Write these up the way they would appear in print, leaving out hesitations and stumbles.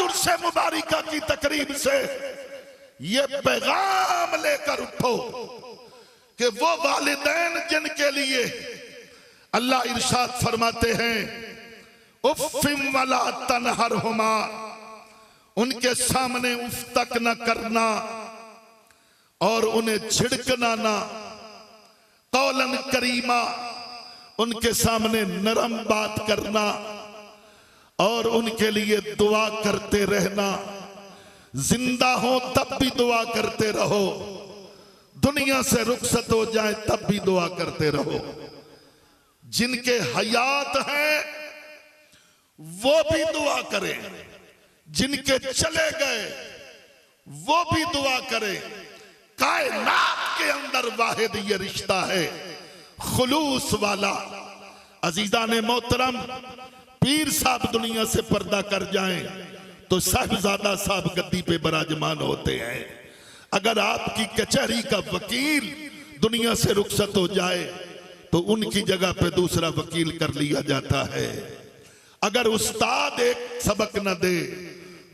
उर्से मुबारिका की तकरीब से ये पैगाम लेकर उठो कि वो वालिदैन जिनके लिए अल्लाह इरशाद फरमाते हैं उफ़्फ़िम वला तनहरहुमा, उनके सामने उफ तक न करना और उन्हें झिड़कना ना, कौलन करीमा, उनके सामने नरम बात करना और उनके लिए दुआ करते रहना। जिंदा हो तब भी दुआ करते रहो, दुनिया से रुखसत हो जाए तब भी दुआ करते रहो। जिनके हयात हैं वो भी दुआ करें, जिनके चले गए वो भी दुआ करें। कायनात के अंदर वाहिद ये रिश्ता है खुलूस वाला। अजीजा ने मोहतरम, पीर साहब दुनिया से पर्दा कर जाएं तो साहिबजादा साहब गद्दी पे बराजमान होते हैं। अगर आपकी कचहरी का वकील दुनिया से रुखसत हो जाए तो उनकी जगह पे दूसरा वकील कर लिया जाता है। अगर उस्ताद एक सबक न दे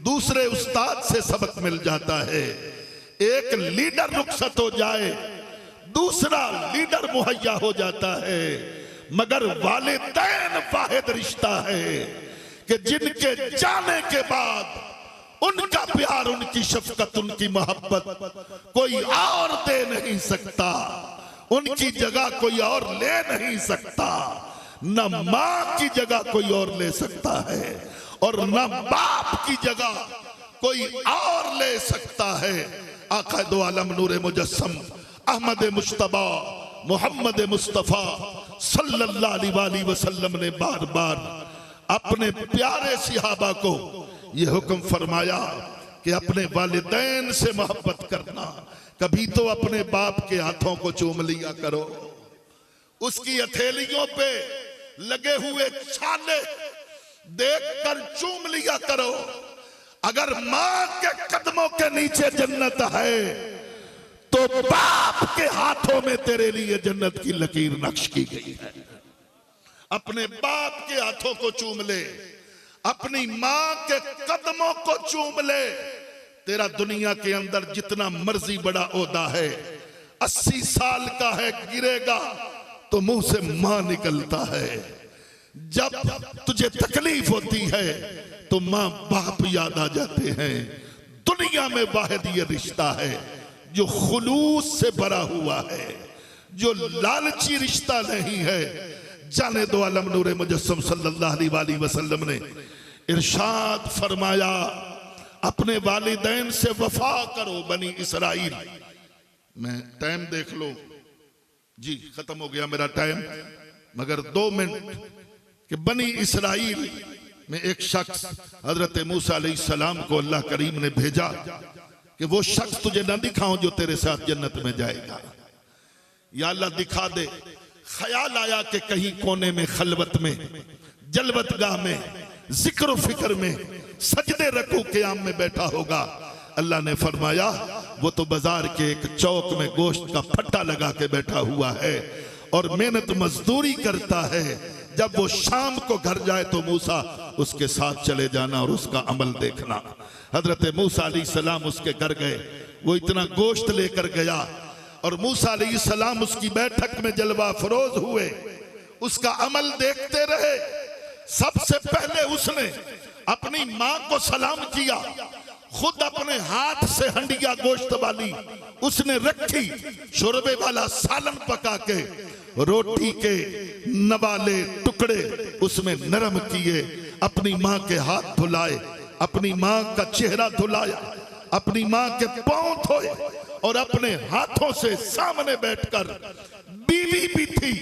दूसरे उस्ताद से सबक मिल जाता है। एक लीडर रुखसत हो जाए दूसरा लीडर मुहैया हो जाता है। मगर वालिदैन वाहिद रिश्ता है कि जिनके जाने के बाद उनका प्यार, उनकी शफकत, उनकी मोहब्बत कोई और दे नहीं सकता, उनकी जगह कोई और ले नहीं सकता। न मां की जगह कोई और ले सकता है और न बाप की जगह कोई और ले सकता है। आका दो आलम नूरे मुजस्सम अहमद मुश्तबा मोहम्मद मुस्तफा सल्लल्लाहु अलैहि वसल्लम ने बार बार अपने प्यारे सिहाबा को यह हुक्म फरमाया कि अपने वालिदैन से मोहब्बत करना। कभी तो अपने बाप के हाथों को चूम लिया करो, उसकी हथेलियों पे लगे हुए छाले देखकर चूम लिया करो। अगर मां के कदमों के नीचे जन्नत है तो बाप के हाथों में तेरे लिए जन्नत की लकीर नक्श की गई है। अपने बाप के हाथों को चूम ले, अपनी मां के कदमों को चूम ले। तेरा दुनिया के अंदर जितना मर्जी बड़ा ओहदा है, 80 साल का है, गिरेगा तो मुंह से मां निकलता है। जब तुझे तकलीफ होती है तो मां बाप याद आ जाते हैं। दुनिया में वाहिद ये रिश्ता है जो खुलूस से भरा हुआ है, जो लालची रिश्ता नहीं है। जाने दो आलम नूरे मुजस्सम सल्लल्लाहु अलैहि वसल्लम ने इरशाद फरमाया अपने वालिदैन से वफा करो बनी इसराइल। मैं टाइम देख लो जी, खत्म हो गया मेरा टाइम, मगर 2 मिनट कि बनी इसराइल में एक शख्स हजरत मूसा अलैहिस्सलाम को अल्लाह करीम ने भेजा कि वो शख्स तुझे ना दिखाऊं जो तेरे साथ जन्नत में जाएगा। या अल्लाह दिखा दे। ख्याल आया कि कहीं कोने में खलवत में जलवतगाह में जिक्र फिक्र में सजदे रकू क़याम में बैठा होगा। अल्लाह ने फरमाया वो तो बाजार के एक चौक में गोश्त का फट्टा लगा के बैठा हुआ है और मेहनत मजदूरी करता है। जब वो शाम को घर जाए तो मूसा उसके साथ चले जाना और उसका अमल देखना। हजरत मूसा अलैहिस्सलाम उसके घर गए, वो इतना गोश्त लेकर गया और मूसा अलैहिस्सलाम उसकी बैठक में जलवा फरोज हुए, उसका अमल देखते रहे। सबसे पहले उसने अपनी मां को सलाम किया, खुद अपने हाथ से हंडिया गोश्त वाली उसने रखी, शोरबे वाला सालन पका के रोटी के नवाले टुकड़े उसमें नरम किए, अपनी मां के हाथ धुलाए, अपनी मां का चेहरा धुलाया, अपनी मां के पांव धोए और अपने हाथों से सामने बैठकर बीवी भी थी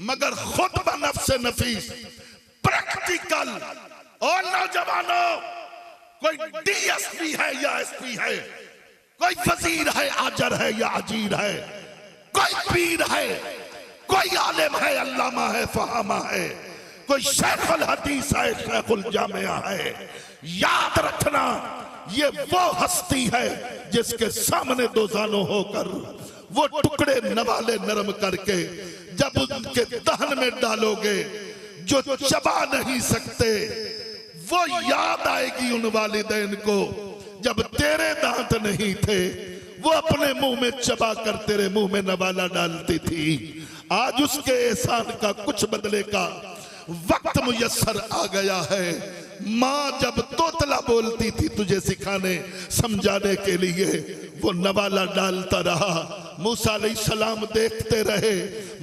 मगर खुद बनफ्स नफीस प्रैक्टिकल। और नौजवानों, कोई डीएसपी है या एसपी है, कोई वजीर है आजर है या अजीर है, कोई पीर है, कोई आलिम है, अल्लामा है, फहामा है, कोई शेखुल हदीस है, शेखुल जामिया है। याद रखना ये वो हस्ती है जिसके सामने दो जानो होकर वो टुकड़े नवाले नरम करके जब उनके दहन में डालोगे जो चबा नहीं सकते वो याद आएगी उन वालिदैन को जब तेरे दांत नहीं थे, वो अपने मुंह में चबा कर तेरे मुंह में नवाला डालती थी। आज उसके एहसान का कुछ बदले का वक्त मुयस्सर आ गया है। माँ जब तोतला बोलती थी तुझे सिखाने समझाने के लिए, वो नवाला डालता रहा। मूसा अलैहिस्सलाम देखते रहे।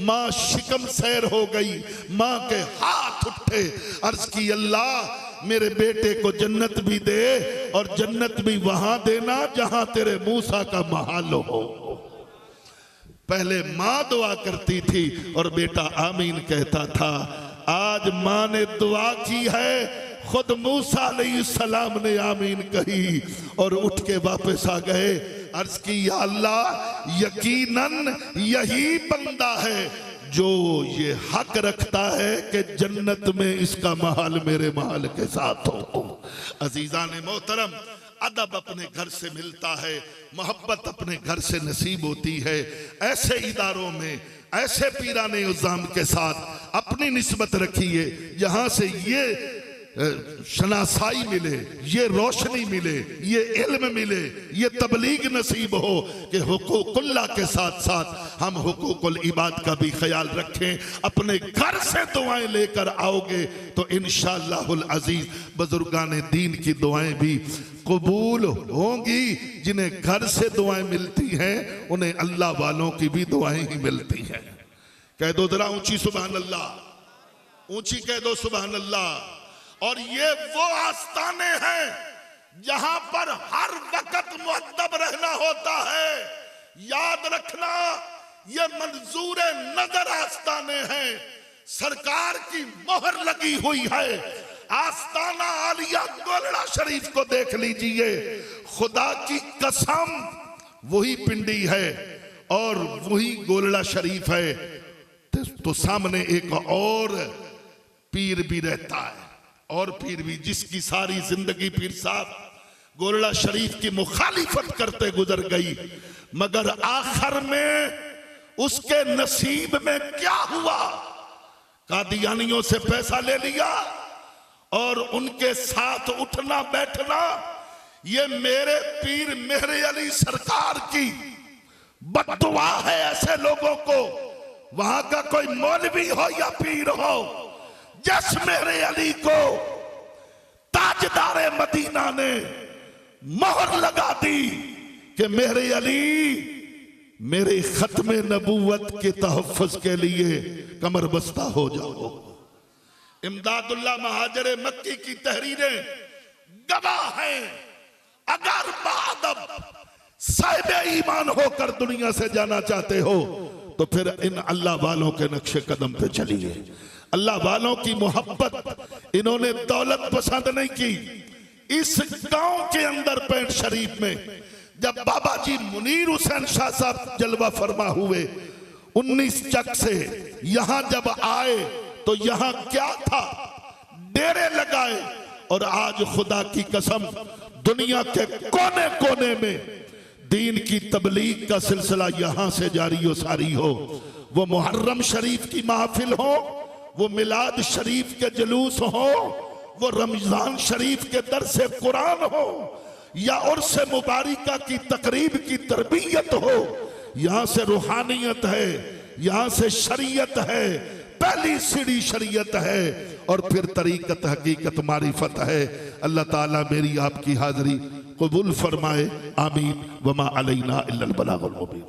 माँ शिकम सैर हो गई, माँ के हाथ उठे, अर्ज की अल्लाह मेरे बेटे को जन्नत भी दे और जन्नत भी वहां देना जहां तेरे मूसा का महल हो। पहले माँ दुआ करती थी और बेटा आमीन कहता था। आज माँ ने दुआ की है, खुद मूसा अलैहिस्सलाम ने आमीन कही और उठ के वापस आ गए। अर्ज की या अल्लाह यकीनन यही बंदा है जो ये हक रखता है कि जन्नत में इसका महल मेरे महल के साथ हो। अजीजान मोहतरम, अदब अपने घर से मिलता है, मोहब्बत अपने घर से नसीब होती है। ऐसे इदारों में ऐसे पीराने उज़्ज़ाम के साथ अपनी निस्बत रखिए जहां से ये शनासाई मिले, ये रोशनी मिले, ये इल्म मिले, ये तबलीग नसीब हो कि हुकूकुल्लाह के साथ साथ हम हुकूकुल इबाद का भी ख्याल रखें। अपने घर से दुआएं लेकर आओगे तो इंशाअल्लाहुल अजीज बुजुर्गान दीन की दुआएं भी कबूल होंगी। जिन्हें घर से दुआएं मिलती हैं उन्हें अल्लाह वालों की भी दुआएं ही मिलती हैं। कह दो जरा ऊंची सुभान अल्लाह, ऊंची कह दो सुभान अल्लाह। और ये वो आस्ताने हैं जहां पर हर वक्त मुअद्दब रहना होता है। याद रखना, ये मंजूर नजर आस्ताने हैं, सरकार की मोहर लगी हुई है। आस्ताना आलिया गोलड़ा शरीफ को देख लीजिए, खुदा की कसम वही पिंडी है और वही गोलड़ा शरीफ है। तो सामने एक और पीर भी रहता है, और पीर भी जिसकी सारी जिंदगी पीर साहब गोलड़ा शरीफ की मुखालिफत करते गुजर गई, मगर आखिर में उसके नसीब में क्या हुआ? कादियानियों से पैसा ले लिया और उनके साथ उठना बैठना। ये मेरे पीर मेरे अली सरकार की बद्दुआ है ऐसे लोगों को। वहां का कोई मौलवी हो या पीर हो, जिस मेरे अली को ताजदारे मदीना ने मोहर लगा दी कि मेरे अली मेरे खत्मे नबूवत के तहफ़्फ़ुज़ के लिए कमर बस्ता हो जाओ। इमदादुल्लाह महाजर मक्की की तहरीरें गवाह हैं। अगर बादब साहिब ईमान होकर दुनिया से जाना चाहते हो तो फिर इन अल्लाह वालों के नक्शे कदम पे चलिए। अल्लाह वालों की मोहब्बत इन्होंने दौलत पसंद नहीं की। इस गांव के अंदर पेंट शरीफ में जब बाबा जी मुनीर हुसैन शाह साहब जलवा फरमा हुए 19 चक से यहां जब आए तो यहां क्या था? डेरे लगाए। और आज खुदा की कसम दुनिया के कोने कोने में दीन की तबलीग का सिलसिला यहां से जारी हो सारी हो। वो मुहर्रम शरीफ की महफिल हो, वो मिलाद शरीफ के जुलूस हो, वो रमजान शरीफ के दरसे कुरान हो, या उर्स मुबारिका की तकरीब की तरबियत हो। यहां से रूहानियत है, यहां से शरीयत है, पहली सीढ़ी शरीयत है और फिर तरीकत हकीकत मारिफत है। अल्लाह ताला मेरी आपकी हाजिरी कबूल फरमाए, आमीन। वमा अलैना इल्लल बलागुल मुबीन।